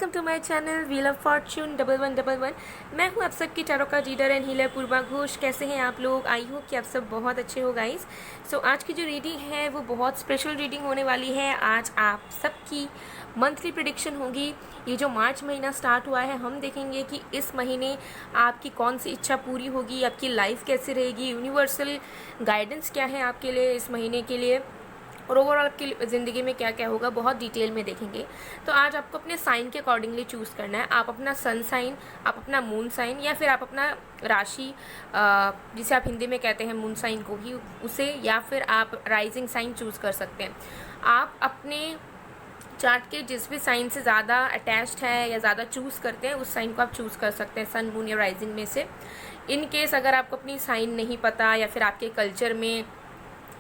Welcome to my channel wheel of fortune 1111। मैं हूँ आप सबकी टैरो का reader and healer Purva Ghosh. कैसे हैं आप लोग? आई होप कि आप सब बहुत अच्छे हो गाइस। सो आज की जो रीडिंग है वो बहुत स्पेशल रीडिंग होने वाली है। आज आप सबकी मंथली प्रेडिक्शन होगी। ये जो मार्च महीना स्टार्ट हुआ है, हम देखेंगे कि इस महीने आपकी कौन सी इच्छा पूरी होगी, आपकी लाइफ कैसे रहेगी, यूनिवर्सल गाइडेंस क्या है आपके लिए इस महीने के लिए, और ओवरऑल आपकी ज़िंदगी में क्या क्या होगा बहुत डिटेल में देखेंगे। तो आज आपको अपने साइन के अकॉर्डिंगली चूज़ करना है। आप अपना सन साइन, आप अपना मून साइन, या फिर आप अपना राशि जिसे आप हिंदी में कहते हैं मून साइन को ही, उसे, या फिर आप राइजिंग साइन चूज़ कर सकते हैं। आप अपने चार्ट के जिस भी साइन से ज़्यादा अटैच्ड है या ज़्यादा चूज़ करते हैं उस साइन को आप चूज़ कर सकते हैं, सन मून या राइजिंग में से। इन केस अगर आपको अपनी साइन नहीं पता या फिर आपके कल्चर में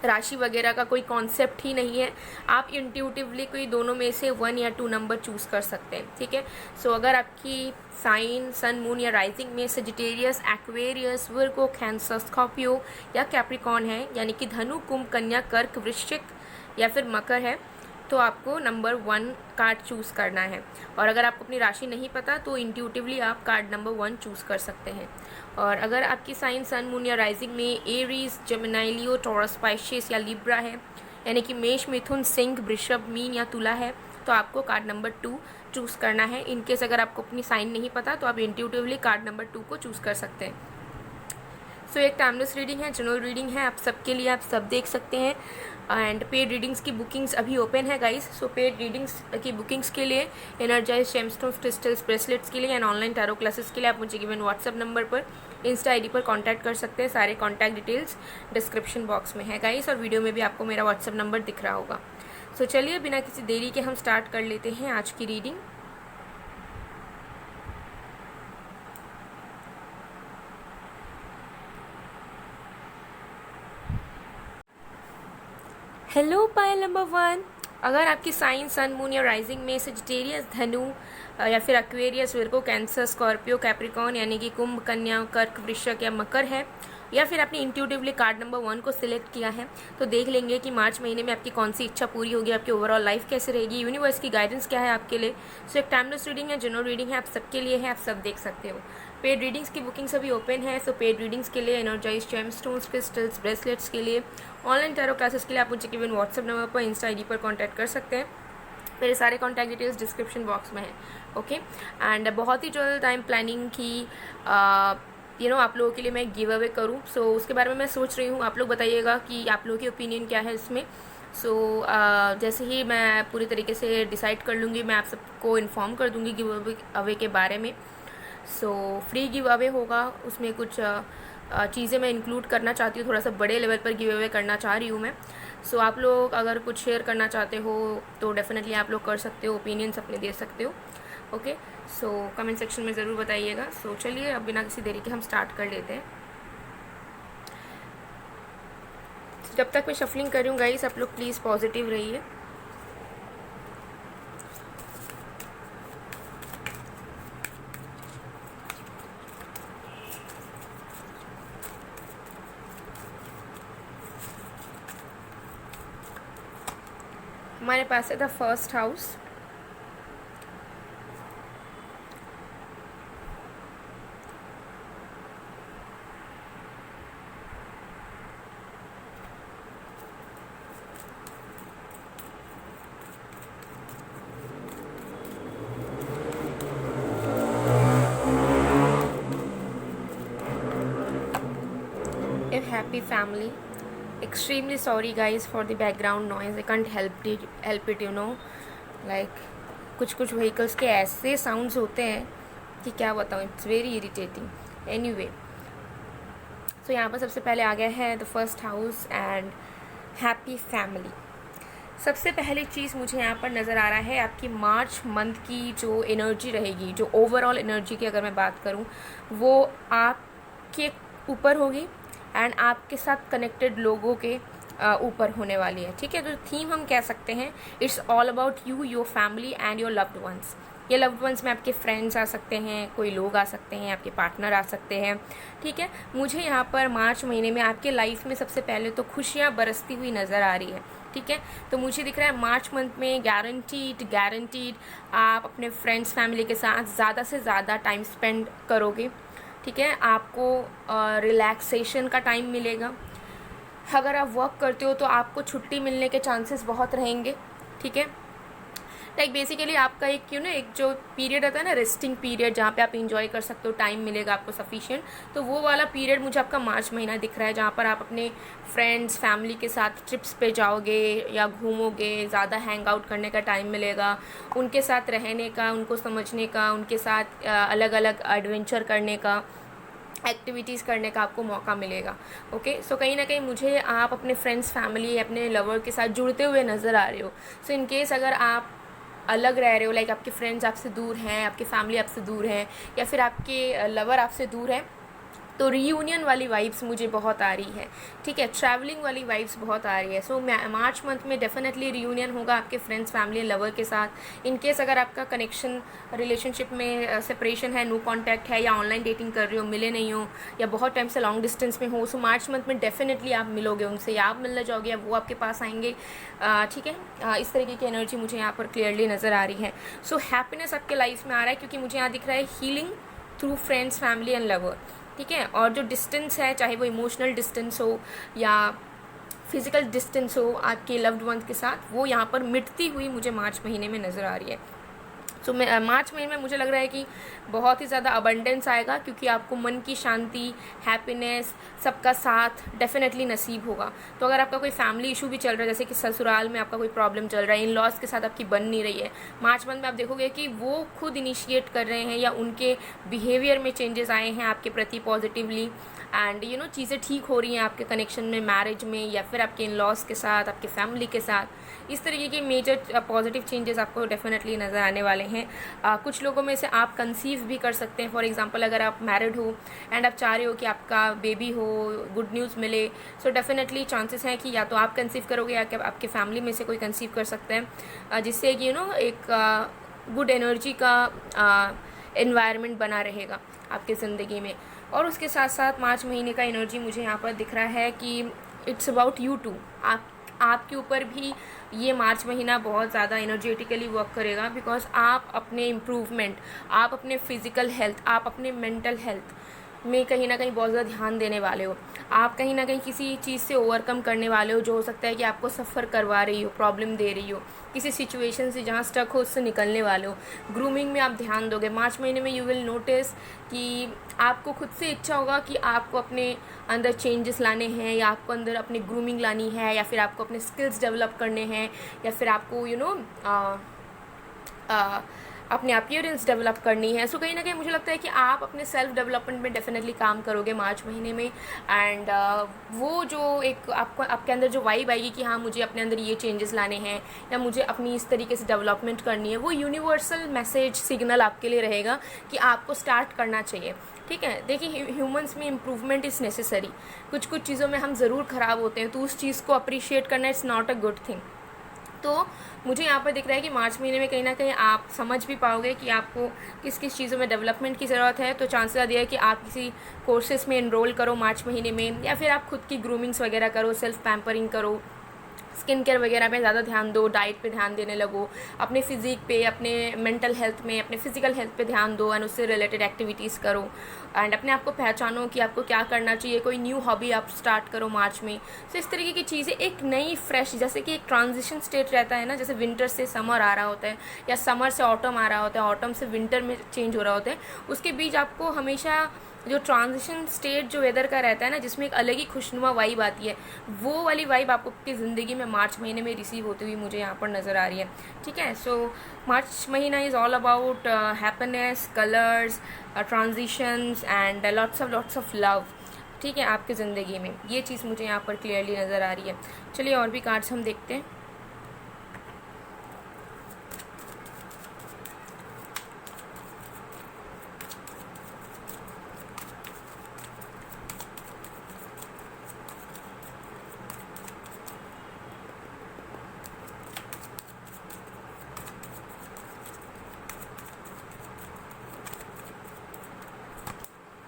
राशि वगैरह का कोई कॉन्सेप्ट ही नहीं है, आप इंट्यूटिवली कोई दोनों में से 1 या 2 नंबर चूज़ कर सकते हैं। ठीक है। सो अगर आपकी साइन सन मून या राइजिंग में सजिटेरियस, एक्वेरियस, वर्गो, कैंसर, स्कॉर्पियो या कैप्रिकॉर्न है, यानी कि धनु, कुंभ, कन्या, कर्क, वृश्चिक या फिर मकर है, तो आपको नंबर 1 कार्ड चूज़ करना है। और अगर आपको अपनी राशि नहीं पता तो इंट्यूटिवली आप कार्ड नंबर 1 चूज़ कर सकते हैं। और अगर आपकी साइन सन मून या राइजिंग में Aries, Gemini, Leo, taurus, Pisces या लिब्रा है, यानी कि मेष, मिथुन, सिंह, वृषभ, मीन या तुला है, तो आपको कार्ड नंबर 2 चूज़ करना है। इनकेस अगर आपको अपनी साइन नहीं पता तो आप इंट्यूटिवली कार्ड नंबर 2 को चूज़ कर सकते हैं। सो एक टाइमलेस रीडिंग है, जनरल रीडिंग है आप सबके लिए, आप सब देख सकते हैं। एंड पेड रीडिंग्स की बुकिंग्स अभी ओपन है गाइस। सो पेड रीडिंग्स की बुकिंग्स के लिए, एनर्जाइज जेमस्टोन्स, क्रिस्टल्स, ब्रेसलेट्स के लिए एंड ऑनलाइन टैरो क्लासेस के लिए आप मुझे गिवन व्हाट्सएप नंबर पर, इंस्टा आईडी पर कांटेक्ट कर सकते हैं। सारे कांटेक्ट डिटेल्स डिस्क्रिप्शन बॉक्स में है गाइस, और वीडियो में भी आपको मेरा व्हाट्सएप नंबर दिख रहा होगा। सो चलिए बिना किसी देरी के हम स्टार्ट कर लेते हैं आज की रीडिंग। Hello pile number 1। अगर आपकी साइन सन मून या राइजिंग में सजिटेरियस, धनु या फिर Aquarius, Virgo, cancer, Scorpio, Capricorn यानी कि कुंभ, कन्या, कर्क, वृश्चिक या मकर है, या फिर आपने इंट्यूटिवली कार्ड नंबर 1 को सिलेक्ट किया है, तो देख लेंगे कि मार्च महीने में आपकी कौन सी इच्छा पूरी होगी, आपकी ओवरऑल लाइफ कैसे रहेगी, यूनिवर्स की गाइडेंस क्या है आपके लिए। सो एक टाइमलेस रीडिंग है, जनरल रीडिंग है, आप सबके लिए है, आप सब देख सकते हो। पेड रीडिंग्स की बुकिंग्स अभी ओपन है। सो पेड रीडिंग्स के लिए, एनर्जाइज जेमस्टोन्स, क्रिस्टल्स, ब्रेसलेट्स के लिए, ऑनलाइन टैरो क्लासेस के लिए आप मुझे गिवन व्हाट्सएप नंबर पर, इंस्टा आईडी पर कांटेक्ट कर सकते हैं। मेरे सारे कॉन्टैक्ट डिटेल्स डिस्क्रिप्शन बॉक्स में है। ओके। एंड बहुत ही जल्द टाइम प्लानिंग की आप लोगों के लिए मैं गिव अवे करूँ, सो उसके बारे में मैं सोच रही हूँ। आप लोग बताइएगा कि आप लोगों की ओपिनियन क्या है इसमें। सो जैसे ही मैं पूरी तरीके से डिसाइड कर लूँगी मैं आप सबको इन्फॉर्म कर दूँगी गिव अवे के बारे में। सो फ्री गिव अवे होगा, उसमें कुछ चीज़ें मैं इंक्लूड करना चाहती हूँ, थोड़ा सा बड़े लेवल पर गिव अवे करना चाह रही हूँ मैं। सो आप लोग अगर कुछ शेयर करना चाहते हो तो डेफिनेटली आप लोग कर सकते हो, ओपिनियंस अपने दे सकते हो। ओके। सो कमेंट सेक्शन में ज़रूर बताइएगा। सो चलिए अब बिना किसी देरी के हम स्टार्ट कर लेते हैं। जब तक मैं शफलिंग कर रही हूँ गाइस, आप लोग प्लीज़ पॉजिटिव रहिए। हमारे पास है the first house, a happy family. Extremely sorry guys for the background noise, I can't help it you know, like कुछ व्हीकल्स के ऐसे साउंड्स होते हैं कि क्या बताऊँ, इट्स वेरी इरिटेटिंग। एनीवे, सो यहाँ पर सबसे पहले आ गया है the first house and happy family. सबसे पहली चीज़ मुझे यहाँ पर नज़र आ रहा है आपकी मार्च मंथ की जो एनर्जी रहेगी, जो ओवरऑल एनर्जी की अगर मैं बात करूँ, वो आपके ऊपर होगी एंड आपके साथ कनेक्टेड लोगों के ऊपर होने वाली है। ठीक है। तो थीम हम कह सकते हैं it's all about you, your family and your loved ones. ये लव्ड वंस में आपके फ्रेंड्स आ सकते हैं, कोई लोग आ सकते हैं, आपके पार्टनर आ सकते हैं। ठीक है। मुझे यहाँ पर मार्च महीने में आपके लाइफ में सबसे पहले तो खुशियाँ बरसती हुई नज़र आ रही है। ठीक है। तो मुझे दिख रहा है मार्च मंथ में गारंटीड आप अपने फ्रेंड्स फैमिली के साथ ज़्यादा से ज़्यादा टाइम स्पेंड करोगे, ठीक है। आपको रिलैक्सेशन का टाइम मिलेगा। अगर आप वर्क करते हो तो आपको छुट्टी मिलने के चांसेस बहुत रहेंगे, ठीक है। लाइक बेसिकली आपका एक एक जो पीरियड आता है ना, रेस्टिंग पीरियड, जहाँ पे आप इंजॉय कर सकते हो, टाइम मिलेगा आपको सफिशिएंट, तो वो वाला पीरियड मुझे आपका मार्च महीना दिख रहा है, जहाँ पर आप अपने फ्रेंड्स फैमिली के साथ ट्रिप्स पे जाओगे या घूमोगे, ज़्यादा हैंग आउट करने का टाइम मिलेगा, उनके साथ रहने का, उनको समझने का, उनके साथ अलग अलग एडवेंचर करने का, एक्टिविटीज़ करने का आपको मौका मिलेगा। ओके, सो कहीं ना कहीं मुझे आप अपने फ्रेंड्स फैमिली अपने लवर के साथ जुड़ते हुए नज़र आ रहे हो। सो इन केस अगर आप अलग रह रहे हो, लाइक आपके फ्रेंड्स आपसे दूर हैं, आपकी फैमिली आपसे दूर है, या फिर आपके लवर आपसे दूर है, तो रीयूनियन वाली वाइब्स मुझे बहुत आ रही है, ठीक है। ट्रैवलिंग वाली वाइब्स बहुत आ रही है। सो मार्च मंथ में डेफिनेटली रीयूनियन होगा आपके फ्रेंड्स फैमिली लवर के साथ। इन केस अगर आपका कनेक्शन रिलेशनशिप में सेपरेशन है, नो कांटेक्ट है, या ऑनलाइन डेटिंग कर रहे हो, मिले नहीं हो, या बहुत टाइम से लॉन्ग डिस्टेंस में हो, सो मार्च मंथ में डेफिनेटली आप मिलोगे उनसे, या आप मिलने जाओगे या वो आपके पास आएंगे, ठीक है। इस तरीके की एनर्जी मुझे यहाँ पर क्लियरली नज़र आ रही है। सो हैप्पीनेस आपके लाइफ में आ रहा है, क्योंकि मुझे यहाँ दिख रहा है healing through friends family and lover, ठीक है। और जो डिस्टेंस है, चाहे वो इमोशनल डिस्टेंस हो या फिजिकल डिस्टेंस हो आपके लव्ड वन के साथ, वो यहाँ पर मिटती हुई मुझे मार्च महीने में नज़र आ रही है। सो मार्च महीने में मुझे लग रहा है कि बहुत ही ज़्यादा अबंडेंस आएगा, क्योंकि आपको मन की शांति, हैप्पीनेस, सबका साथ डेफिनेटली नसीब होगा। तो अगर आपका कोई फैमिली इशू भी चल रहा है, जैसे कि ससुराल में आपका कोई प्रॉब्लम चल रहा है, इन लॉज के साथ आपकी बन नहीं रही है, मार्च मंथ में आप देखोगे कि वो खुद इनिशिएट कर रहे हैं, या उनके बिहेवियर में चेंजेस आए हैं आपके प्रति पॉजिटिवली, एंड चीज़ें ठीक हो रही हैं आपके कनेक्शन में, मैरिज में, या फिर आपके इन लॉज के साथ, आपके फैमिली के साथ। इस तरीके के मेजर पॉजिटिव चेंजेस आपको डेफिनेटली नज़र आने वाले हैं। कुछ लोगों में से आप कंसीव भी कर सकते हैं। फॉर एग्जांपल अगर आप मैरिड हो एंड आप चाह रहे हो कि आपका बेबी हो, गुड न्यूज़ मिले, सो डेफिनेटली चांसेस हैं कि या तो आप कंसीव करोगे या आपके फैमिली में से कोई कंसीव कर सकते हैं, जिससे कि एक गुड एनर्जी का एनवायरनमेंट बना रहेगा आपकी ज़िंदगी में। और उसके साथ साथ मार्च महीने का एनर्जी मुझे यहाँ पर दिख रहा है कि इट्स अबाउट यू टू, आपके ऊपर भी ये मार्च महीना बहुत ज़्यादा एनर्जेटिकली वर्क करेगा, बिकॉज आप अपने इम्प्रूवमेंट, आप अपने फिज़िकल हेल्थ, आप अपने मेंटल हेल्थ में कहीं ना कहीं बहुत ज़्यादा ध्यान देने वाले हो। आप कहीं ना कहीं किसी चीज़ से ओवरकम करने वाले हो, जो हो सकता है कि आपको सफ़र करवा रही हो, प्रॉब्लम दे रही हो, किसी सिचुएशन से जहाँ स्टक हो उससे निकलने वाले हो। ग्रूमिंग में आप ध्यान दोगे मार्च महीने में। यू विल नोटिस कि आपको खुद से इच्छा होगा कि आपको अपने अंदर चेंजेस लाने हैं, या आपको अंदर अपनी ग्रूमिंग लानी है, या फिर आपको अपने स्किल्स डेवलप करने हैं, या फिर आपको अपने अपीयरेंस डेवलप करनी है। सो कहीं ना कहीं मुझे लगता है कि आप अपने सेल्फ डेवलपमेंट में डेफिनेटली काम करोगे मार्च महीने में। एंड वो जो एक आपके अंदर जो वाइब आएगी कि हाँ मुझे अपने अंदर ये चेंजेस लाने हैं, या मुझे अपनी इस तरीके से डेवलपमेंट करनी है, वो यूनिवर्सल मैसेज सिग्नल आपके लिए रहेगा कि आपको स्टार्ट करना चाहिए, ठीक है। देखिए, ह्यूमंस में इम्प्रूवमेंट इज़ नेसेसरी। कुछ कुछ चीज़ों में हम ज़रूर ख़राब होते हैं, तो उस चीज़ को अप्रिशिएट करना it's not a good thing. तो मुझे यहाँ पर दिख रहा है कि मार्च महीने में कहीं ना कहीं आप समझ भी पाओगे कि आपको किस किस चीज़ों में डेवलपमेंट की ज़रूरत है। तो चांसेस ज़्यादा है कि आप किसी कोर्सेज में इनरोल करो मार्च महीने में, या फिर आप खुद की ग्रूमिंग्स वगैरह करो, सेल्फ पैम्परिंग करो, स्किन केयर वगैरह पे ज़्यादा ध्यान दो, डाइट पे ध्यान देने लगो, अपने फिजिक पे, अपने मेंटल हेल्थ में, अपने फिजिकल हेल्थ पे ध्यान दो, एंड उससे रिलेटेड एक्टिविटीज़ करो, एंड अपने आप को पहचानो कि आपको क्या करना चाहिए। कोई न्यू हॉबी आप स्टार्ट करो मार्च में। सो इस तरीके की चीज़ें, एक नई फ्रेश, जैसे कि एक ट्रांजिशन स्टेट रहता है ना, जैसे विंटर से समर आ रहा होता है, या समर से ऑटम आ रहा होता है, ऑटम से विंटर में चेंज हो रहा होता है, उसके बीच आपको हमेशा जो ट्रांजिशन स्टेट जो वेदर का रहता है ना, जिसमें एक अलग ही खुशनुमा वाइब आती है, वो वाली वाइब आपकी ज़िंदगी में मार्च महीने में रिसीव होती हुई मुझे यहाँ पर नज़र आ रही है, ठीक है। सो मार्च महीना is all about happiness, colours, transitions and lots of love, ठीक है, आपकी ज़िंदगी में। ये चीज़ मुझे यहाँ पर क्लियरली नज़र आ रही है। चलिए और भी कार्ड्स हम देखते हैं।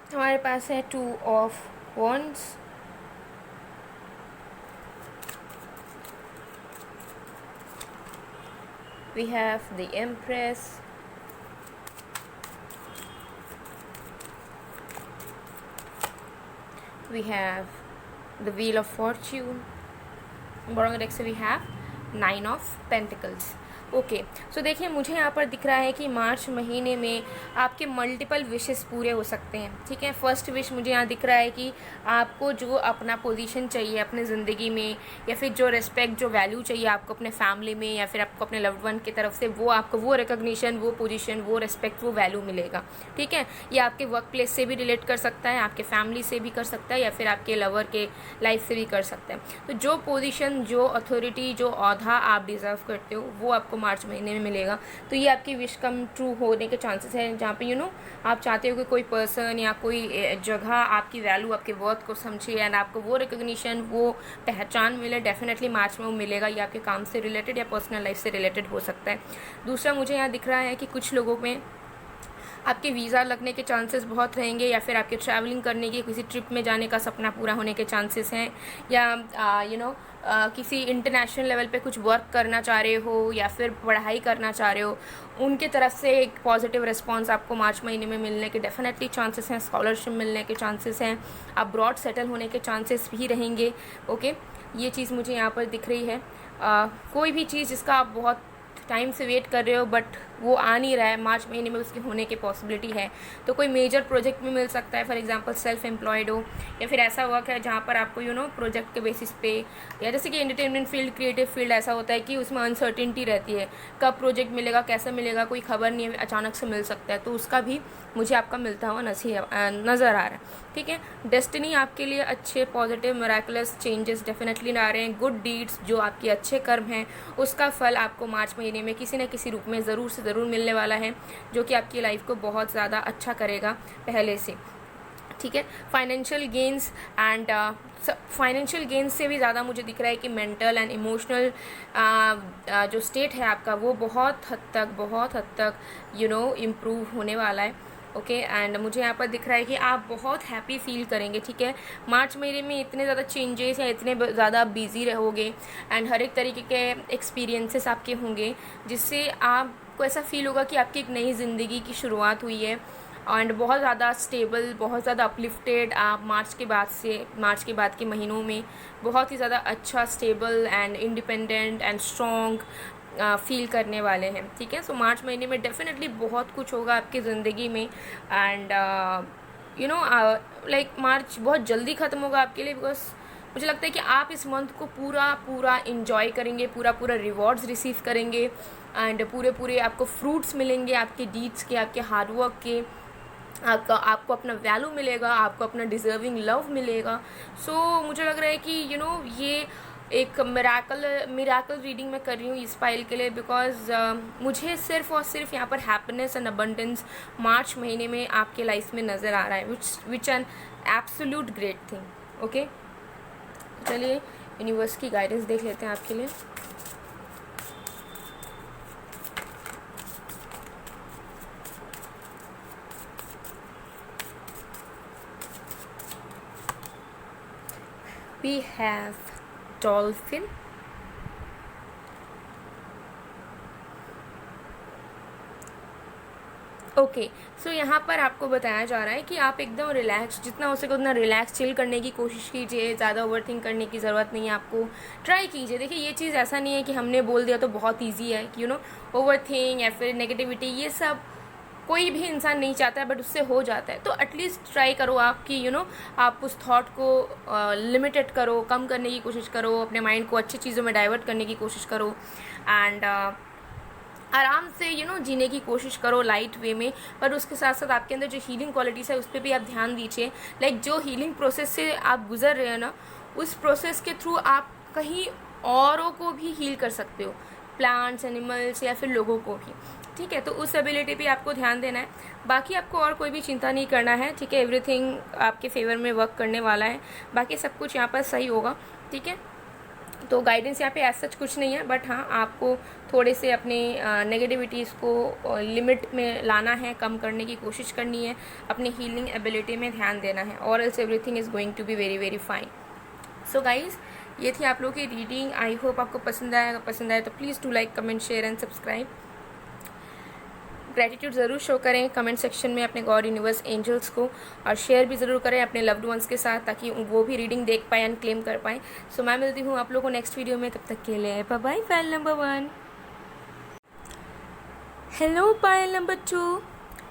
हमारे पास है 2 of wands, we have the Empress, we have the Wheel of Fortune, bottom deck से we have 9 of Pentacles. Okay so देखिए मुझे यहाँ पर दिख रहा है कि मार्च महीने में आपके मल्टीपल विशेस पूरे हो सकते हैं, ठीक है. फर्स्ट विश मुझे यहाँ दिख रहा है कि आपको जो अपना पोजीशन चाहिए अपने ज़िंदगी में, या फिर जो रिस्पेक्ट जो वैल्यू चाहिए आपको अपने फैमिली में, या फिर आपको अपने लव्ड वन की तरफ से, वो आपको वो रिकग्निशन, वो पोजीशन, वो रिस्पेक्ट, वो वैल्यू मिलेगा, ठीक है. ये आपके वर्क प्लेस से भी रिलेट कर सकता है, आपके फैमिली से भी कर सकता है, या फिर आपके लवर के लाइफ से भी कर सकता है. तो जो पोजीशन, जो अथॉरिटी, जो औहदा आप डिज़र्व करते हो वो आपको मार्च महीने में मिलेगा. तो ये आपकी विश कम ट्रू होने के चांसेस हैं, जहाँ पे आप चाहते हो कि कोई पर्सन या कोई जगह आपकी वैल्यू, आपके वर्थ को समझे एंड आपको वो रिकग्निशन, वो पहचान मिले. डेफिनेटली मार्च में वो मिलेगा. ये आपके काम से रिलेटेड या पर्सनल लाइफ से रिलेटेड हो सकता है. दूसरा मुझे यहाँ दिख रहा है कि कुछ लोगों में आपके वीज़ा लगने के चांसेस बहुत रहेंगे, या फिर आपके ट्रैवलिंग करने की, किसी ट्रिप में जाने का सपना पूरा होने के चांसेस हैं, या किसी इंटरनेशनल लेवल पे कुछ वर्क करना चाह रहे हो या फिर पढ़ाई करना चाह रहे हो, उनके तरफ से एक पॉजिटिव रिस्पांस आपको मार्च महीने में मिलने के डेफिनेटली चांसेस हैं. स्कॉलरशिप मिलने के चांसेस हैं, अब्रॉड सेटल होने के चांसेस भी रहेंगे. ओके ये चीज़ मुझे यहाँ पर दिख रही है. कोई भी चीज़ जिसका आप बहुत टाइम से वेट कर रहे हो बट वो आ नहीं रहा है, मार्च महीने में उसके होने की पॉसिबिलिटी है. तो कोई मेजर प्रोजेक्ट भी मिल सकता है, फॉर एग्जांपल सेल्फ एम्प्लॉयड हो, या फिर ऐसा वर्क है जहाँ पर आपको प्रोजेक्ट के बेसिस पे, या जैसे कि एंटरटेनमेंट फील्ड, क्रिएटिव फील्ड, ऐसा होता है कि उसमें अनसर्टिनिटी रहती है, कब प्रोजेक्ट मिलेगा, कैसे मिलेगा, कोई खबर नहीं है, अचानक से मिल सकता है. तो उसका भी मुझे आपका मिलता हुआ नज़र आ रहा है, ठीक है. डेस्टिनी आपके लिए अच्छे पॉजिटिव मिराकुलस चेंजेस डेफिनेटली आ रहे हैं. गुड डीड्स, जो आपके अच्छे कर्म हैं, उसका फल आपको मार्च महीने में किसी न किसी रूप में ज़रूर मिलने वाला है, जो कि आपकी लाइफ को बहुत ज़्यादा अच्छा करेगा पहले से, ठीक है. Financial gains and financial gains से भी ज़्यादा मुझे दिख रहा है कि मेंटल एंड इमोशनल जो स्टेट है आपका, वो बहुत हद तक इम्प्रूव होने वाला है. ओके एंड मुझे यहाँ पर दिख रहा है कि आप बहुत हैप्पी फील करेंगे, ठीक है. मार्च महीने में इतने ज़्यादा चेंजेस या इतने ज़्यादा बिजी रहोगे एंड हर एक तरीके के एक्सपीरियंसेस आपके होंगे, जिससे आपको ऐसा फील होगा कि आपकी एक नई ज़िंदगी की शुरुआत हुई है एंड बहुत ज़्यादा स्टेबल, बहुत ज़्यादा अपलिफ्टेड. आप मार्च के बाद के महीनों में बहुत ही ज़्यादा अच्छा, stable and independent and strong feel करने वाले हैं, ठीक है. सो मार्च महीने में डेफिनेटली बहुत कुछ होगा आपकी ज़िंदगी में एंड लाइक मार्च बहुत जल्दी ख़त्म होगा आपके लिए, बिकॉज मुझे लगता है कि आप इस मंथ को पूरा इंजॉय करेंगे, पूरा रिवॉर्ड्स रिसीव करेंगे एंड पूरे आपको फ्रूट्स मिलेंगे आपके डीड्स के, आपके हार्डवर्क के. आपको अपना वैल्यू मिलेगा, आपको अपना डिज़र्विंग लव मिलेगा. सो मुझे लग रहा है कि ये एक मिराकल रीडिंग मैं कर रही हूँ इस फाइल के लिए, बिकॉज मुझे सिर्फ और सिर्फ यहाँ पर हैप्पीनेस एंड अबंडेंस मार्च महीने में आपके लाइफ में नज़र आ रहा है, विच an absolute great thing. Okay चलिए यूनिवर्स की गाइडेंस देख लेते हैं आपके लिए. We have dolphin, okay so यहाँ पर आपको बताया जा रहा है कि आप एकदम रिलैक्स, जितना हो सके उतना रिलैक्स चिल करने की कोशिश कीजिए. ज़्यादा ओवरथिंक करने की ज़रूरत नहीं है, आपको ट्राई कीजिए. देखिए ये चीज़ ऐसा नहीं है कि हमने बोल दिया तो बहुत ईजी है कि ओवरथिंक या फिर नेगेटिविटी, ये सब कोई भी इंसान नहीं चाहता है, बट उससे हो जाता है. तो एटलीस्ट ट्राई करो आप कि आप उस थॉट को लिमिटेड करो, कम करने की कोशिश करो, अपने माइंड को अच्छी चीज़ों में डाइवर्ट करने की कोशिश करो एंड आराम से जीने की कोशिश करो लाइट वे में. पर उसके साथ साथ आपके अंदर जो हीलिंग क्वालिटीज़ है उस पर भी आप ध्यान दीजिए. लाइक जो हीलिंग प्रोसेस से आप गुजर रहे हो ना, उस प्रोसेस के थ्रू आप कहीं औरों को भी हील कर सकते हो, प्लांट्स, एनिमल्स या फिर लोगों को भी, ठीक है. तो उस एबिलिटी पे आपको ध्यान देना है. बाकी आपको और कोई भी चिंता नहीं करना है, ठीक है. एवरीथिंग आपके फेवर में वर्क करने वाला है, बाकी सब कुछ यहाँ पर सही होगा, ठीक है. तो गाइडेंस यहाँ पे ऐसा सच कुछ नहीं है, बट हाँ आपको थोड़े से अपने नेगेटिविटीज़ को लिमिट में लाना है, कम करने की कोशिश करनी है, अपनी हीलिंग एबिलिटी में ध्यान देना है, और else everything is going to be very fine. So guys ये थी आप लोगों की रीडिंग। आई होप आपको पसंद आया। अगर पसंद आया तो please do like, comment, share and subscribe. Gratitude ज़रूर शो करें कमेंट सेक्शन में अपने गॉड, यूनिवर्स, एंजल्स को, और शेयर भी ज़रूर करें अपने लव्ड वंस के साथ, ताकि वो भी रीडिंग देख पाए एंड क्लेम कर पाएँ। सो मैं मिलती हूँ आप लोगों को नेक्स्ट वीडियो में। तब तक के लिए bye bye. Pile number 1। Hello pile number 2।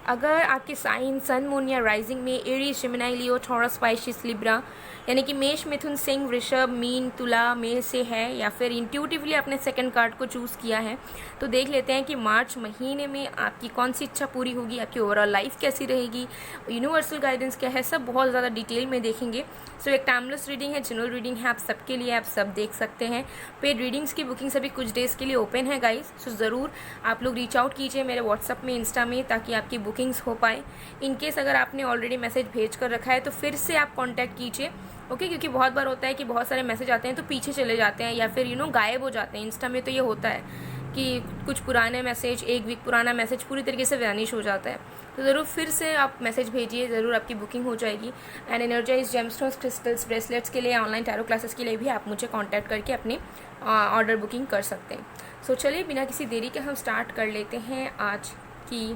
अगर आपके साइन सन, मून या राइजिंग में Aries, Gemini, Leo, Taurus, Pisces, Libra यानी कि मेष, मिथुन, सिंह, वृषभ, मीन, तुला में से है, या फिर इंट्यूटिवली आपने सेकंड कार्ड को चूज़ किया है, तो देख लेते हैं कि मार्च महीने में आपकी कौन सी इच्छा पूरी होगी, आपकी ओवरऑल लाइफ कैसी रहेगी, यूनिवर्सल गाइडेंस क्या है, सब बहुत ज़्यादा डिटेल में देखेंगे। सो एक टाइमलेस रीडिंग है, जनरल रीडिंग है, आप सबके लिए, आप सब देख सकते हैं। पेड रीडिंग्स की बुकिंग्स अभी कुछ डेज़ के लिए ओपन है गाइस। सो ज़रूर आप लोग रीच आउट कीजिए मेरे व्हाट्सअप में, इंस्टा में, ताकि आपकी बुकिंग्स हो पाए। इन केस अगर आपने ऑलरेडी मैसेज भेज कर रखा है तो फिर से आप कॉन्टैक्ट कीजिए, ओके क्योंकि बहुत बार होता है कि बहुत सारे मैसेज आते हैं तो पीछे चले जाते हैं, या फिर गायब हो जाते हैं। इंस्टा में तो ये होता है कि कुछ पुराने मैसेज, 1 वीक पुराना मैसेज पूरी तरीके से वैनिश हो जाता है। तो ज़रूर फिर से आप मैसेज भेजिए, ज़रूर आपकी बुकिंग हो जाएगी। And energise gemstones, crystals, bracelets के लिए, ऑनलाइन टैरो क्लासेस के लिए भी आप मुझे कांटेक्ट करके अपनी ऑर्डर बुकिंग कर सकते हैं। सो चलिए बिना किसी देरी के हम स्टार्ट कर लेते हैं आज की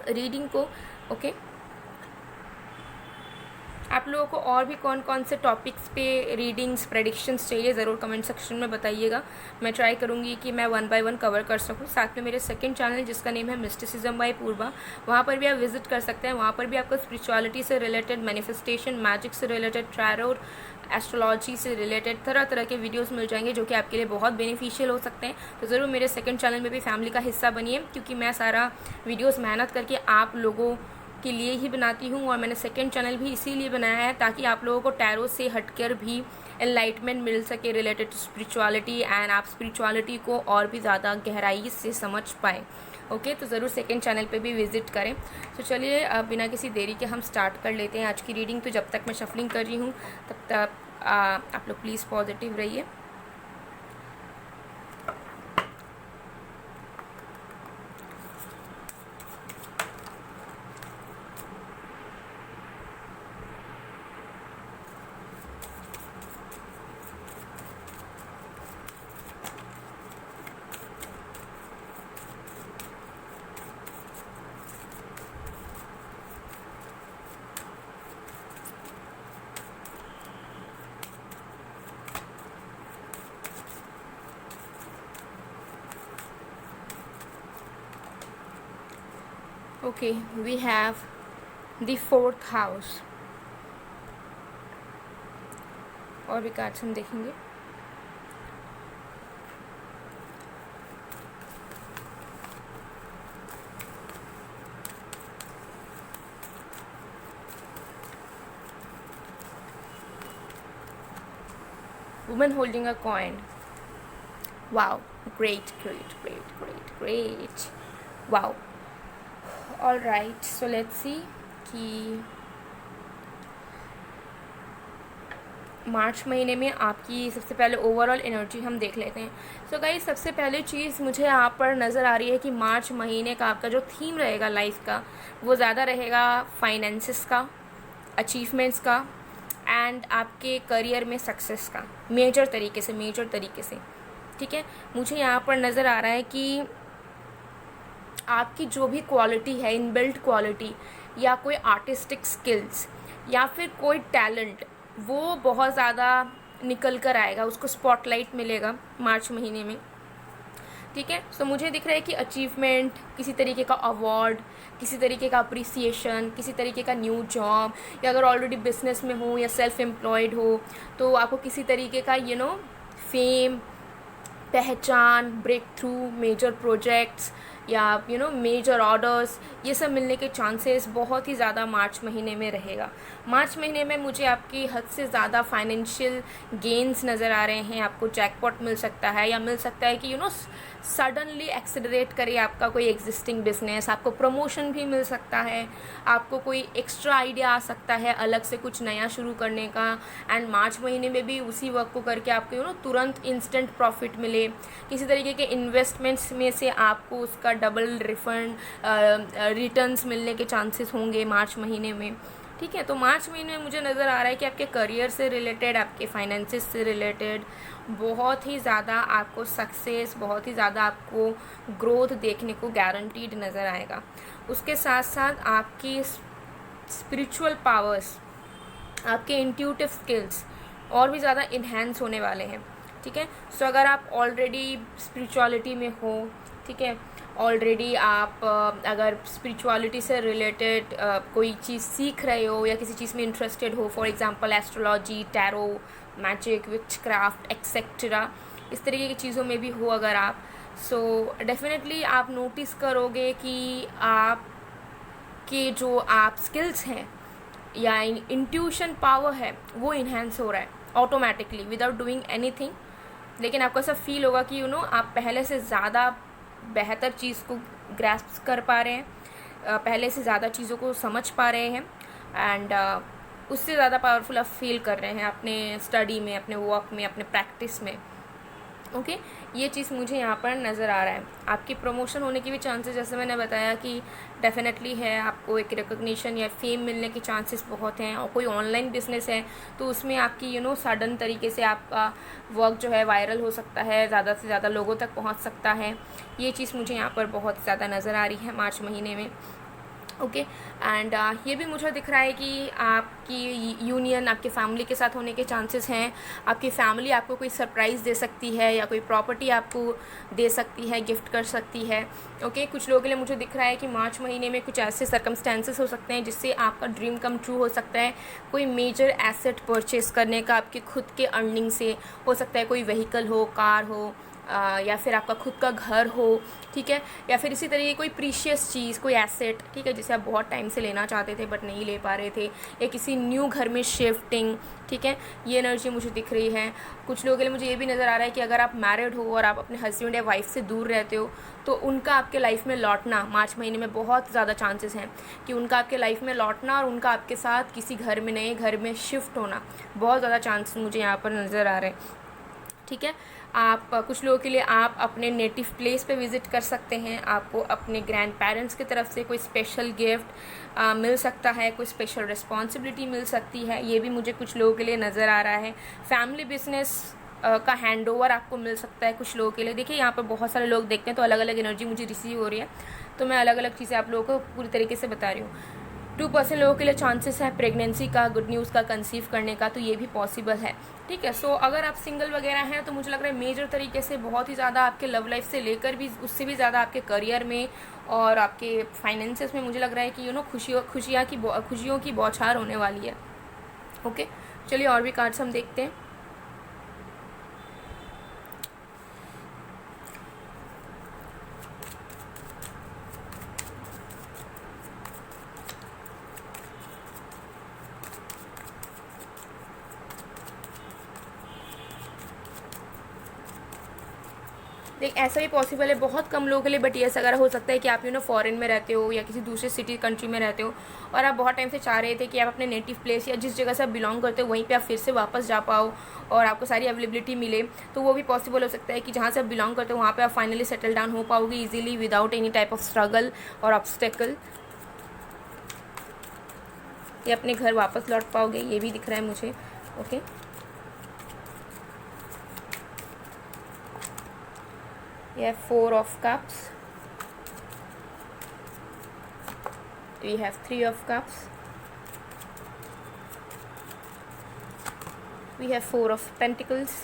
रीडिंग को, ओके। आप लोगों को और भी कौन कौन से टॉपिक्स पे रीडिंग्स, प्रेडिक्शंस चाहिए, ज़रूर कमेंट सेक्शन में बताइएगा। मैं ट्राई करूँगी कि मैं 1 बाय 1 कवर कर सकूँ। साथ में मेरे सेकंड चैनल जिसका नेम है मिस्टिसिज्म बाय पूर्वा, वहाँ पर भी आप विजिट कर सकते हैं। वहाँ पर भी आपको स्पिरिचुअलिटी से रिलेटेड, मैनिफेस्टेशन, मैजिक से रिलेटेड, टैरो, एस्ट्रोलॉजी से रिलेटेड तरह तरह के वीडियोस मिल जाएंगे जो कि आपके लिए बहुत बेनिफिशियल हो सकते हैं। तो ज़रूर मेरे सेकंड चैनल में भी फैमिली का हिस्सा बनिए, क्योंकि मैं सारा वीडियोस मेहनत करके आप लोगों के लिए ही बनाती हूँ। और मैंने सेकंड चैनल भी इसीलिए बनाया है ताकि आप लोगों को टैरो से हटकर भी एनलाइटमेंट मिल सके रिलेटेड टू स्पिरिचुअलिटी, एंड आप स्पिरिचुअलिटी को और भी ज़्यादा गहराई से समझ पाएँ, ओके। तो ज़रूर सेकंड चैनल पे भी विजिट करें। तो चलिए अब बिना किसी देरी के हम स्टार्ट कर लेते हैं आज की रीडिंग। तो जब तक मैं शफलिंग कर रही हूँ तब तक आप लोग प्लीज़ पॉजिटिव रहिए। Okay, we have the 4th house। और भी कार्ड्स हम देखेंगे। Woman holding a coin। Wow, great, great, great, great, great। Wow। All right, so let's see कि मार्च महीने में आपकी सबसे पहले ओवरऑल एनर्जी हम देख लेते हैं। सो गाइस, सबसे पहले चीज़ मुझे यहाँ पर नज़र आ रही है कि मार्च महीने का आपका जो थीम रहेगा लाइफ का, वो ज़्यादा रहेगा फाइनेंसेस का, अचीवमेंट्स का, एंड आपके करियर में सक्सेस का, मेजर तरीके से, ठीक है। मुझे यहाँ पर नज़र आ रहा है कि आपकी जो भी क्वालिटी है, इनबिल्ट क्वालिटी, या कोई आर्टिस्टिक स्किल्स, या फिर कोई टैलेंट, वो बहुत ज़्यादा निकल कर आएगा, उसको स्पॉटलाइट मिलेगा मार्च महीने में, ठीक है। सो मुझे दिख रहा है कि अचीवमेंट, किसी तरीके का अवार्ड, किसी तरीके का अप्रिसिएशन, किसी तरीके का न्यू जॉब, या अगर ऑलरेडी बिजनेस में हो या सेल्फ एम्प्लॉयड हो तो आपको किसी तरीके का फेम, पहचान, ब्रेक थ्रू, मेजर प्रोजेक्ट्स, या मेजर ऑर्डर्स, ये सब मिलने के चांसेस बहुत ही ज़्यादा मार्च महीने में रहेगा। मार्च महीने में मुझे आपकी हद से ज़्यादा फाइनेंशियल गेन्स नज़र आ रहे हैं। आपको जैकपॉट मिल सकता है, या मिल सकता है कि सडनली एक्सेलरेट करे आपका कोई एग्जिस्टिंग बिजनेस, आपको प्रमोशन भी मिल सकता है, आपको कोई एक्स्ट्रा आइडिया आ सकता है अलग से कुछ नया शुरू करने का। एंड मार्च महीने में भी उसी वर्क को करके आपको तुरंत इंस्टेंट प्रॉफिट मिले। किसी तरीके के इन्वेस्टमेंट्स में से आपको उसका डबल रिफंड, रिटर्न्स मिलने के चांसेस होंगे मार्च महीने में। ठीक है। तो मार्च महीने में मुझे नज़र आ रहा है कि आपके करियर से रिलेटेड, आपके फाइनेंसेस से रिलेटेड बहुत ही ज़्यादा आपको सक्सेस, बहुत ही ज़्यादा आपको ग्रोथ देखने को गारंटीड नज़र आएगा। उसके साथ साथ आपकी स्पिरिचुअल पावर्स, आपके इंट्यूटिव स्किल्स और भी ज़्यादा इन्हेंस होने वाले हैं। ठीक है। सो अगर आप ऑलरेडी स्पिरिचुअलिटी में हो, ठीक है, ऑलरेडी आप अगर स्पिरिचुअलिटी से रिलेटेड कोई चीज़ सीख रहे हो या किसी चीज़ में इंटरेस्टेड हो, for example astrology, tarot, magic, witchcraft etcetera, इस तरीके की चीज़ों में भी हो अगर आप, सो डेफिनेटली आप नोटिस करोगे कि आपके जो आप स्किल्स हैं या इंट्यूशन पावर है वो इन्हेंस हो रहा है ऑटोमेटिकली विदाउट डूइंग एनीथिंग। लेकिन आपको ऐसा फील होगा कि आप पहले से ज़्यादा बेहतर चीज़ को ग्रैस्प कर पा रहे हैं, पहले से ज़्यादा चीज़ों को समझ पा रहे हैं एंड उससे ज़्यादा पावरफुल आप फील कर रहे हैं अपने स्टडी में, अपने वर्क में, अपने प्रैक्टिस में। ओके, ये चीज़ मुझे यहाँ पर नज़र आ रहा है। आपकी प्रमोशन होने की भी चांसेस, जैसे मैंने बताया कि डेफिनेटली है, आपको एक रिकग्निशन या फेम मिलने के चांसेस बहुत हैं। और कोई ऑनलाइन बिजनेस है तो उसमें आपकी सडन तरीके से आपका वर्क जो है वायरल हो सकता है, ज़्यादा से ज़्यादा लोगों तक पहुँच सकता है। ये चीज़ मुझे यहाँ पर बहुत ज़्यादा नज़र आ रही है मार्च महीने में। ओके, एंड ये भी मुझे दिख रहा है कि आपकी यूनियन आपके फैमिली के साथ होने के चांसेस हैं। आपकी फैमिली आपको कोई सरप्राइज़ दे सकती है या कोई प्रॉपर्टी आपको दे सकती है, गिफ्ट कर सकती है। ओके, कुछ लोगों के लिए मुझे दिख रहा है कि मार्च महीने में कुछ ऐसे सर्कमस्टेंसेस हो सकते हैं जिससे आपका ड्रीम कम ट्रू हो सकता है। कोई मेजर एसेट परचेस करने का आपके खुद के अर्निंग से हो सकता है, कोई व्हीकल हो, कार हो, या फिर आपका खुद का घर हो, ठीक है, या फिर इसी तरीके कोई प्रीशियस चीज़, कोई एसेट, ठीक है, जिसे आप बहुत टाइम से लेना चाहते थे बट नहीं ले पा रहे थे, या किसी न्यू घर में शिफ्टिंग, ठीक है, ये एनर्जी मुझे दिख रही है। कुछ लोगों के लिए मुझे ये भी नज़र आ रहा है कि अगर आप मैरिड हो और आप अपने हस्बैंड या वाइफ से दूर रहते हो तो उनका आपके लाइफ में लौटना मार्च महीने में बहुत ज़्यादा चांसेस हैं कि उनका आपके लाइफ में लौटना और उनका आपके साथ किसी घर में, नए घर में शिफ्ट होना, बहुत ज़्यादा चांसेस मुझे यहाँ पर नज़र आ रहे हैं। ठीक है, आप कुछ लोगों के लिए आप अपने नेटिव प्लेस पे विज़िट कर सकते हैं। आपको अपने ग्रैंड पेरेंट्स की तरफ से कोई स्पेशल गिफ्ट मिल सकता है, कोई स्पेशल रिस्पॉन्सिबिलिटी मिल सकती है, ये भी मुझे कुछ लोगों के लिए नज़र आ रहा है। फैमिली बिजनेस का हैंडओवर आपको मिल सकता है कुछ लोगों के लिए। देखिए, यहाँ पर बहुत सारे लोग देखते हैं तो अलग अलग एनर्जी मुझे रिसीव हो रही है, तो मैं अलग अलग चीज़ें आप लोगों को पूरी तरीके से बता रही हूँ। 2% लोगों के लिए चांसेस है प्रेगनेंसी का, गुड न्यूज़ का, कंसीव करने का, तो ये भी पॉसिबल है। ठीक है, सो अगर आप सिंगल वगैरह हैं तो मुझे लग रहा है मेजर तरीके से बहुत ही ज़्यादा आपके लव लाइफ से लेकर भी उससे भी ज़्यादा आपके करियर में और आपके फाइनेंसेस में मुझे लग रहा है कि खुशियों की बौछार होने वाली है। ओके, चलिए और भी कार्ड्स हम देखते हैं। देख, ऐसा भी पॉसिबल है बहुत कम लोगों के लिए, बट यस अगर हो सकता है कि आप फॉरेन में रहते हो या किसी दूसरे सिटी कंट्री में रहते हो और आप बहुत टाइम से चाह रहे थे कि आप अपने नेटिव प्लेस या जिस जगह से आप बिलोंग करते हो वहीं पे आप फिर से वापस जा पाओ और आपको सारी अवेलेबिलिटी मिले, तो वो भी पॉसिबल हो सकता है कि जहाँ से आप बिलोंग करते हो वहाँ पर आप फाइनली सेटल डाउन हो पाओगे easily without any type of struggle और ऑब्स्टेकल, या अपने घर वापस लौट पाओगे, ये भी दिख रहा है मुझे। Okay, we have 4 of cups, we have 3 of cups, we have 4 of pentacles।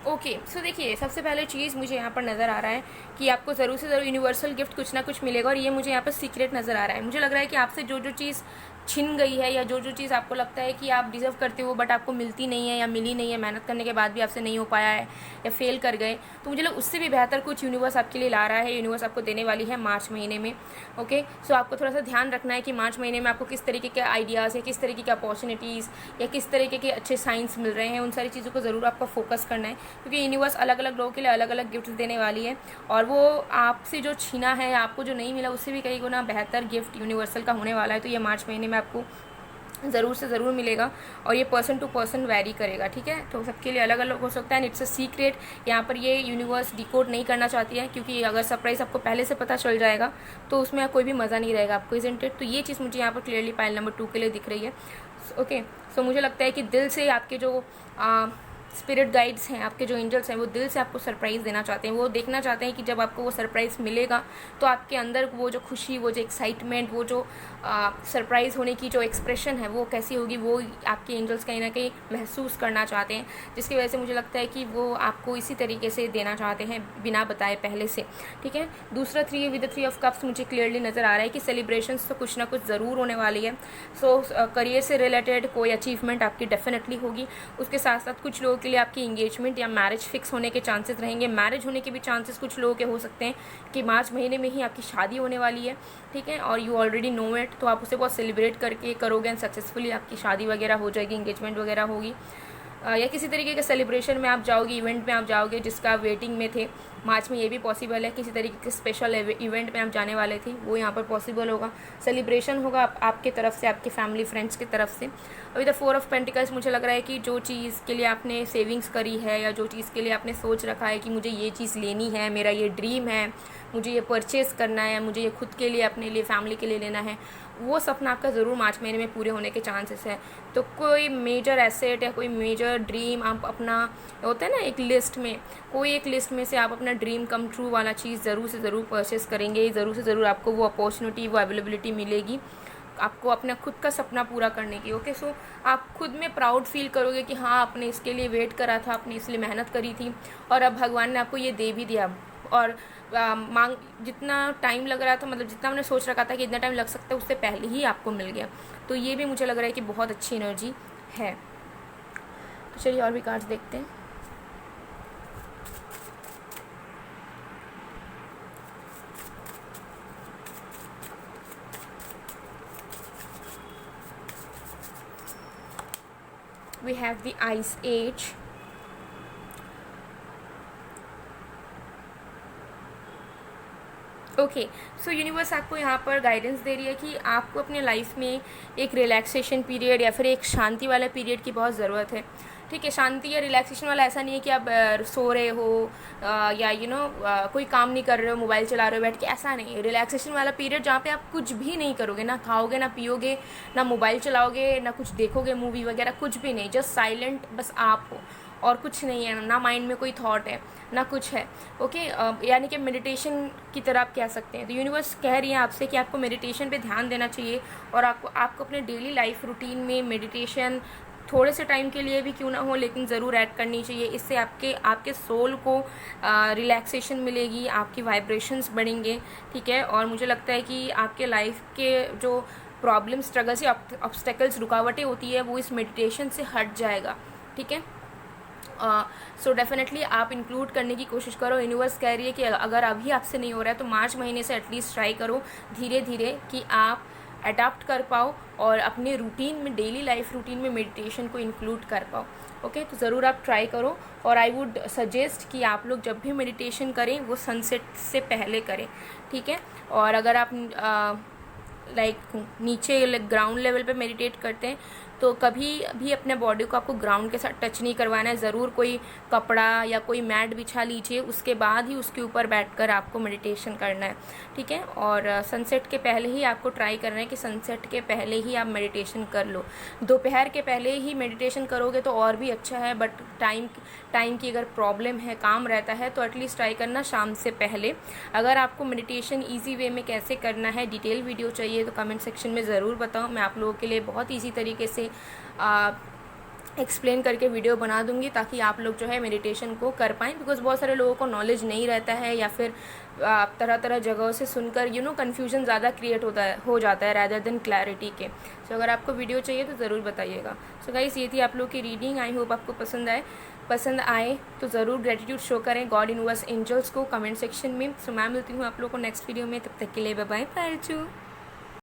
Okay, सो देखिए, सबसे पहले चीज़ मुझे यहाँ पर नज़र आ रहा है कि आपको ज़रूर से ज़रूर यूनिवर्सल गिफ्ट कुछ ना कुछ मिलेगा और ये मुझे यहाँ पर सीक्रेट नज़र आ रहा है। मुझे लग रहा है कि आपसे जो जो चीज़ छिन गई है या जो जो चीज़ आपको लगता है कि आप डिज़र्व करते हो बट आपको मिलती नहीं है या मिली नहीं है, मेहनत करने के बाद भी आपसे नहीं हो पाया है या फेल कर गए, तो मुझे लग उससे भी बेहतर कुछ यूनिवर्स आपके लिए ला रहा है, यूनिवर्स आपको देने वाली है मार्च महीने में। ओके, सो आपको थोड़ा सा ध्यान रखना है कि मार्च महीने में आपको किस तरीके के आइडियाज़ या किस तरीके की अपॉर्चुनिटीज़ या किस तरीके के अच्छे साइंस मिल रहे हैं, उन सारी चीज़ों को ज़रूर आपको फोकस करना है क्योंकि यूनिवर्स अलग अलग लोगों के लिए अलग अलग गिफ्ट देने वाली है और वो आपसे जो छीना है, आपको जो नहीं मिला, उससे भी कई गुना बेहतर गिफ्ट यूनिवर्सल का होने वाला है। तो ये मार्च महीने में आपको ज़रूर से ज़रूर मिलेगा, और ये पर्सन टू पर्सन वैरी करेगा, ठीक है। तो सबके लिए अलग अलग हो सकता है, एंड इट्स अ सीक्रेट। यहाँ पर ये यूनिवर्स डिकोड नहीं करना चाहती है, क्योंकि अगर सरप्राइज़ आपको पहले से पता चल जाएगा तो उसमें कोई भी मज़ा नहीं रहेगा आपको, इज़न्ट इट। तो ये चीज़ मुझे यहाँ पर क्लियरली पाइल नंबर 2 के लिए दिख रही है। ओके, सो मुझे लगता है कि दिल से आपके जो स्पिरिट गाइड्स हैं, आपके जो एंजल्स हैं, वो दिल से आपको सरप्राइज़ देना चाहते हैं। वो देखना चाहते हैं कि जब आपको वो सरप्राइज़ मिलेगा तो आपके अंदर वो जो खुशी, वो जो एक्साइटमेंट, वो जो सरप्राइज़ होने की जो एक्सप्रेशन है वो कैसी होगी, वो आपके एंजल्स कहीं ना कहीं महसूस करना चाहते हैं, जिसकी वजह से मुझे लगता है कि वो आपको इसी तरीके से देना चाहते हैं बिना बताए पहले से, ठीक है। दूसरा 3 विद 3 ऑफ कप्स मुझे क्लियरली नज़र आ रहा है कि सेलिब्रेशंस तो कुछ ना कुछ ज़रूर होने वाली है। सो करियर से रिलेटेड कोई अचीवमेंट आपकी डेफिनेटली होगी। उसके साथ साथ कुछ लोगों के लिए आपकी इंगेजमेंट या मैरिज फिक्स होने के चांसेस रहेंगे। मैरिज होने के भी चांसेस कुछ लोगों के हो सकते हैं कि मार्च महीने में ही आपकी शादी होने वाली है, ठीक है, और यू ऑलरेडी नो इट। तो आप उसे बहुत सेलिब्रेट करके करोगे एंड सक्सेसफुली आपकी शादी वगैरह हो जाएगी, इंगेजमेंट वगैरह होगी, या किसी तरीके के सेलिब्रेशन में आप जाओगे, इवेंट में आप जाओगे जिसका आप वेटिंग में थे। मार्च में ये भी पॉसिबल है, किसी तरीके के स्पेशल इवेंट में आप जाने वाले थे, वो यहाँ पर पॉसिबल होगा। सेलिब्रेशन होगा आपके तरफ से, आपके फैमिली फ्रेंड्स की तरफ से। अभी द 4 ऑफ पेंटिकल्स मुझे लग रहा है कि जो चीज़ के लिए आपने सेविंग्स करी है, या जो चीज़ के लिए आपने सोच रखा है कि मुझे ये चीज़ लेनी है, मेरा ये ड्रीम है, मुझे ये परचेज़ करना है, मुझे ये खुद के लिए, अपने लिए, फैमिली के लिए लेना है, वो सपना आपका ज़रूर मार्च महीने में पूरे होने के चांसेस है। तो कोई मेजर एसेट या कोई मेजर ड्रीम आप अपना, होता है ना एक लिस्ट में, कोई एक लिस्ट में से आप अपना ड्रीम कम ट्रू वाला चीज़ ज़रूर से ज़रूर परचेस करेंगे। ज़रूर से ज़रूर आपको वो अपॉर्चुनिटी, वो अवेलेबिलिटी मिलेगी आपको अपना खुद का सपना पूरा करने की। ओके, सो आप खुद में प्राउड फील करोगे कि हाँ, आपने इसके लिए वेट करा था, आपने इसलिए मेहनत करी थी, और अब भगवान ने आपको ये दे भी दिया। और मांग जितना टाइम लग रहा था, मतलब जितना हमने सोच रखा था कि इतना टाइम लग सकता है, उससे पहले ही आपको मिल गया। तो ये भी मुझे लग रहा है कि बहुत अच्छी एनर्जी है। तो चलिए और भी कार्ड्स देखते हैं। We have the Ice Age, okay, so universe आपको यहाँ पर गाइडेंस दे रही है कि आपको अपने लाइफ में एक रिलैक्सेशन पीरियड या फिर एक शांति वाला पीरियड की बहुत ज़रूरत है, ठीक है। शांति या रिलैक्सेशन वाला ऐसा नहीं है कि आप सो रहे हो या कोई काम नहीं कर रहे हो, मोबाइल चला रहे हो बैठ के, ऐसा नहीं है। रिलैक्सेशन वाला पीरियड जहाँ पे आप कुछ भी नहीं करोगे, ना खाओगे, ना पियोगे, ना मोबाइल चलाओगे, ना कुछ देखोगे मूवी वगैरह, कुछ भी नहीं, जस्ट साइलेंट, बस आप हो और कुछ नहीं है, ना माइंड में कोई थॉट है, ना कुछ है। ओके, यानी कि मेडिटेशन की तरह आप कह सकते हैं। तो यूनिवर्स कह रही है आपसे कि आपको मेडिटेशन पे ध्यान देना चाहिए, और आपको अपने डेली लाइफ रूटीन में मेडिटेशन थोड़े से टाइम के लिए भी क्यों ना हो, लेकिन ज़रूर ऐड करनी चाहिए। इससे आपके सोल को रिलैक्सेशन मिलेगी, आपकी वाइब्रेशंस बढ़ेंगे, ठीक है। और मुझे लगता है कि आपके लाइफ के जो प्रॉब्लम, स्ट्रगल्स या ऑब्स्टेकल्स, रुकावटें होती है, वो इस मेडिटेशन से हट जाएगा, ठीक है। सो डेफिनेटली आप इंक्लूड करने की कोशिश करो। यूनिवर्स कह रही है कि अगर अभी आपसे नहीं हो रहा है तो मार्च महीने से एटलीस्ट ट्राई करो धीरे धीरे कि आप अडाप्ट कर पाओ और अपने रूटीन में, डेली लाइफ रूटीन में मेडिटेशन को इंक्लूड कर पाओ। ओके, तो ज़रूर आप ट्राई करो। और आई वुड सजेस्ट कि आप लोग जब भी मेडिटेशन करें वो सनसेट से पहले करें, ठीक है। और अगर आप नीचे ग्राउंड लेवल पे मेडिटेट करते हैं तो कभी भी अपने बॉडी को आपको ग्राउंड के साथ टच नहीं करवाना है। ज़रूर कोई कपड़ा या कोई मैट बिछा लीजिए, उसके बाद ही उसके ऊपर बैठकर आपको मेडिटेशन करना है, ठीक है। और सनसेट के पहले ही आपको ट्राई करना है कि सनसेट के पहले ही आप मेडिटेशन कर लो। दोपहर के पहले ही मेडिटेशन करोगे तो और भी अच्छा है, बट टाइम की अगर प्रॉब्लम है, काम रहता है, तो एटलीस्ट ट्राई करना शाम से पहले। अगर आपको मेडिटेशन ईजी वे में कैसे करना है डिटेल वीडियो चाहिए तो कमेंट सेक्शन में ज़रूर बताओ। मैं आप लोगों के लिए बहुत ईजी तरीके से एक्सप्लेन करके वीडियो बना दूंगी, ताकि आप लोग जो है मेडिटेशन को कर पाएँ। बिकॉज बहुत सारे लोगों को नॉलेज नहीं रहता है, या फिर तरह तरह जगहों से सुनकर कन्फ्यूजन ज़्यादा क्रिएट हो जाता है रैदर देन क्लैरिटी के। सो अगर आपको वीडियो चाहिए तो ज़रूर बताइएगा। सो गाइस, ये थी आप लोग की रीडिंग। आई होप आपको पसंद आए तो ज़रूर ग्रेटिट्यूड शो करें गॉड यूनिवर्स एंजल्स को कमेंट सेक्शन में। सो मैं मिलती हूँ आप लोग को नेक्स्ट वीडियो में, तब तक के लिए बाय बाय।